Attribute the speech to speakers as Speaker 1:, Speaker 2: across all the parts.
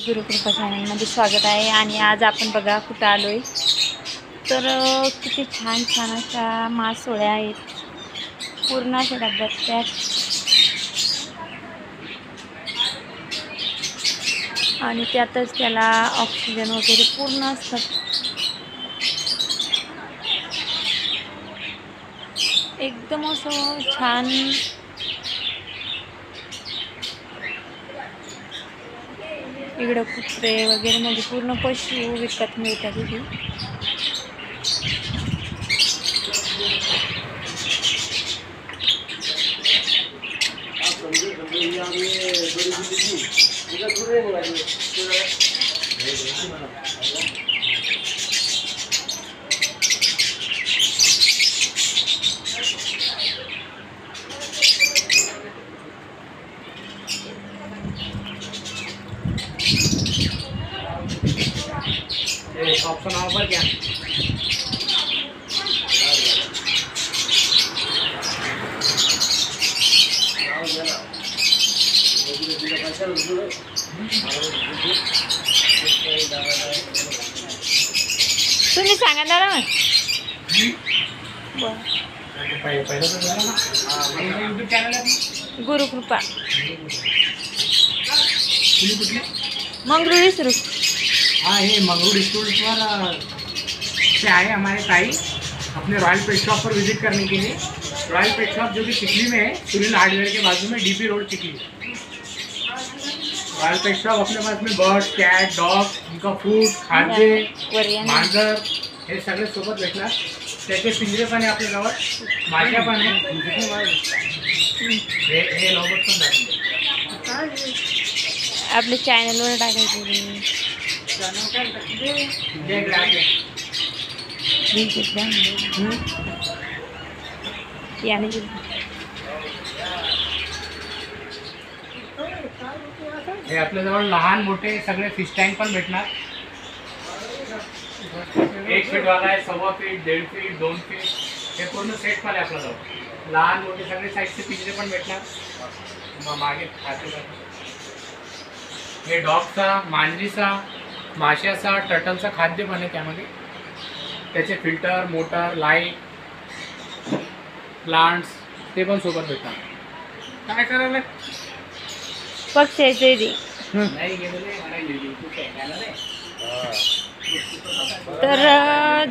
Speaker 1: गुरुकृपा चॅनलमध्ये स्वागत आहे. आणि आज आपण बघा कुठं आलोय तर किती छान छान अशा मासोळ्या आहेत. पूर्ण अशा डब्यात पॅक आणि त्यातच त्याला ऑक्सिजन वगैरे पूर्ण असतात. एकदम असं छान इकडं कुत्रे वगैरे म्हणजे पूर्ण पशु विकत मिळतात इथे.
Speaker 2: ऑप्शन ऑफर क्या
Speaker 1: तुम्ही सांगा दादा मग.
Speaker 2: यूट्यूब चॅनल आहे
Speaker 1: गुरुकृपा मंगरुळी सुरू.
Speaker 2: हाँ ये मंगरूळ स्कूल पर से आए हमारे ताई अपने रॉयल पेट शॉप पर विजिट करने के लिए. रॉयल पेट शॉप जो कि चिखली में है, सुनील हार्डवेयर के बाजू में, DP road Chikhli. Royal pet shop अपने पास में बर्ड्स, कैट, डॉग, उनका फूड, खाद्य, मांजर हे सगळे सोबत भेटणार. त्याचे पिंजरे पण आहे आपल्याजवळ, माश्या पण आहे. हे लोबत पण दाखवले
Speaker 1: आपल्या चॅनलवर टाकायचे.
Speaker 2: हे आपल्याजवळ लहान मोठे सगळे फिश टँक पण भेटणार. 1 फीट वाला आहे, 1.25 फीट, 1.5 फीट, 2 फीट, हे पूर्ण सेट पण आहे आपल्याजवळ. लहान मोठे सगळे साईजचे पिंजरे पण भेटणार. मागे हे डॉगचा, मांजरीचा, माशाचा, टर्टलचा खाद्य पण आहे त्यामध्ये. त्याचे फिल्टर, मोटर, लाईट, प्लांट्स ते पण सोबत भेटणार. काय करायला
Speaker 1: पक्षाचे ते तर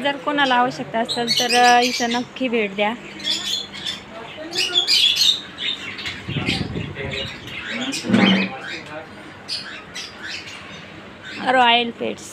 Speaker 1: जर कोणाला आवश्यकता असेल तर इथं नक्की भेट द्या. Royal pets.